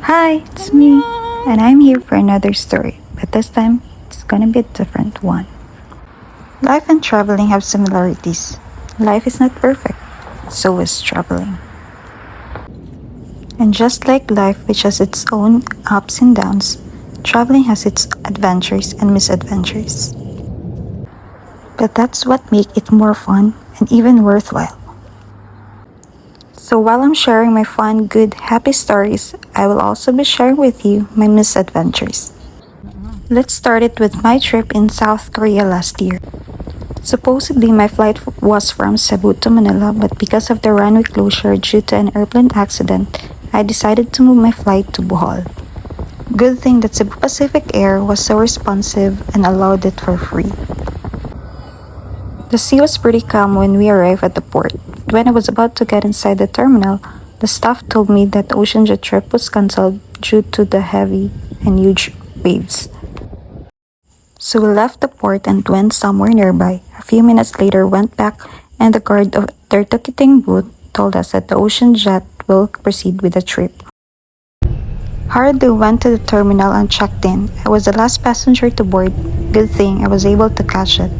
Hi, it's me, and I'm here for another story, but this time it's gonna be a different one. Life and traveling have similarities. Life is not perfect, so is traveling. And just like life, which has its own ups and downs, traveling has its adventures and misadventures. But that's what makes it more fun and even worthwhile. So while I'm sharing my fun, good, happy stories, I will also be sharing with you my misadventures. Let's start it with my trip in South Korea last year. Supposedly, my flight was from Cebu to Manila, but because of the runway closure due to an airplane accident, I decided to move my flight to Bohol. Good thing that Cebu Pacific Air was so responsive and allowed it for free. The sea was pretty calm when we arrived at the port. When I was about to get inside the terminal, the staff told me that the ocean jet trip was cancelled due to the heavy and huge waves. So we left the port and went somewhere nearby. A few minutes later went back and the guard of their ticketing booth told us that the ocean jet will proceed with the trip. Hurriedly went to the terminal and checked in. I was the last passenger to board. Good thing I was able to catch it.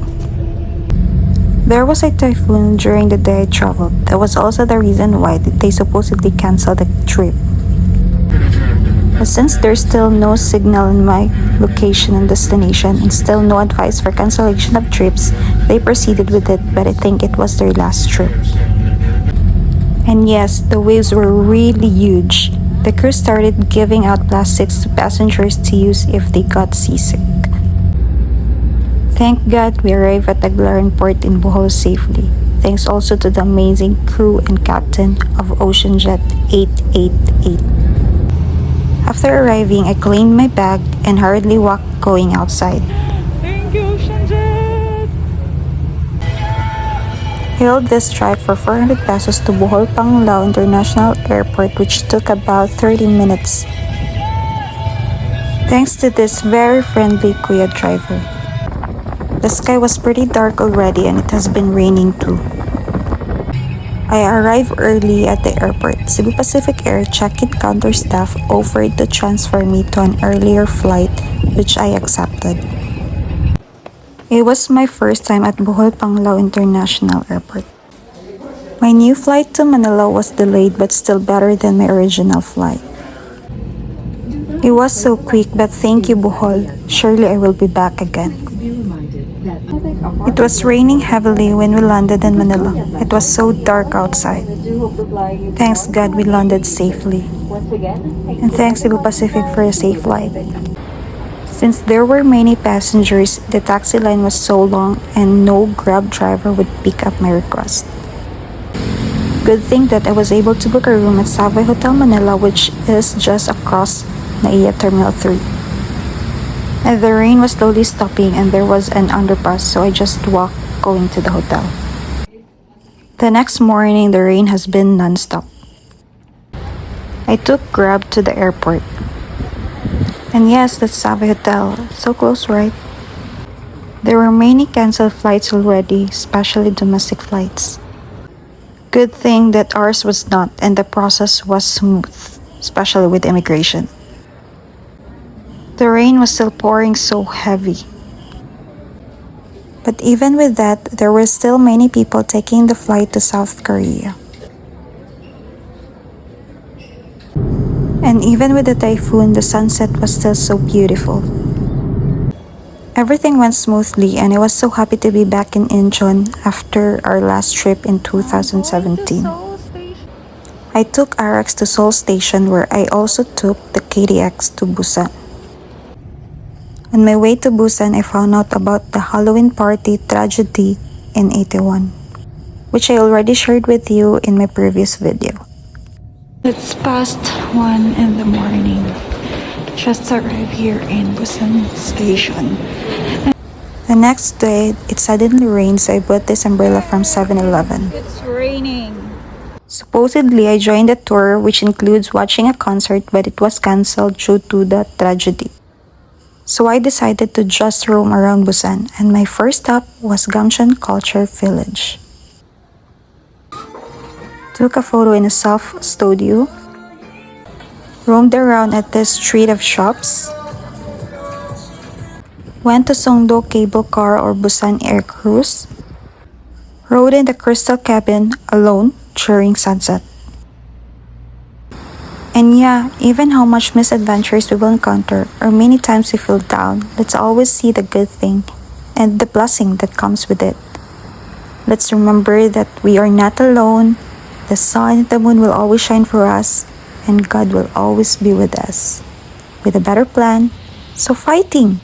There was a typhoon during the day I traveled. That was also the reason why they supposedly canceled the trip. But since there's still no signal in my location and destination and still no advice for cancellation of trips, they proceeded with it, but I think it was their last trip. And yes, the waves were really huge. The crew started giving out plastics to passengers to use if they got seasick. Thank God we arrived at Tagbilaran Port in Bohol safely. Thanks also to the amazing crew and captain of Ocean Jet 888. After arriving, I cleaned my bag and hurriedly walked going outside. Thank you, Ocean Jet! Hailed this drive for 400 pesos to Bohol Panglao International Airport, which took about 30 minutes. Thanks to this very friendly Kuya driver. The sky was pretty dark already and it has been raining too. I arrived early at the airport. Cebu Pacific Air check-in counter staff offered to transfer me to an earlier flight, which I accepted. It was my first time at Bohol Panglao International Airport. My new flight to Manila was delayed but still better than my original flight. It was so quick, but thank you, Bohol. Surely I will be back again. It was raining heavily when we landed in Manila. It was so dark outside. Thanks God we landed safely. And thanks Cebu Pacific for a safe flight. Since there were many passengers, the taxi line was so long and no Grab driver would pick up my request. Good thing that I was able to book a room at Savoy Hotel Manila, which is just across Naiya Terminal 3. And the rain was slowly stopping and there was an underpass, so I just walked going to the hotel. The next morning, the rain has been non-stop. I took Grab to the airport. And yes, that's Savoy Hotel. So close, right? There were many canceled flights already, especially domestic flights. Good thing that ours was not and the process was smooth, especially with immigration. The rain was still pouring so heavy. But even with that, there were still many people taking the flight to South Korea. And even with the typhoon, the sunset was still so beautiful. Everything went smoothly and I was so happy to be back in Incheon after our last trip in 2017. I took RX to Seoul Station where I also took the KTX to Busan. On my way to Busan, I found out about the Halloween party tragedy in 81, which I already shared with you in my previous video. It's past 1 in the morning. Just arrived here in Busan Station. The next day, it suddenly rained, so I bought this umbrella from 7-Eleven. It's raining. Supposedly, I joined a tour which includes watching a concert, but it was cancelled due to the tragedy. So I decided to just roam around Busan, and my first stop was Gamcheon Culture Village. Took a photo in a self-studio roamed around at this street of shops, went to Songdo cable car or Busan air cruise, rode in the crystal cabin alone during sunset. And yeah, even how much misadventures we will encounter or many times we feel down, let's always see the good thing and the blessing that comes with it. Let's remember that we are not alone, the sun and the moon will always shine for us, and God will always be with us with a better plan. So fighting!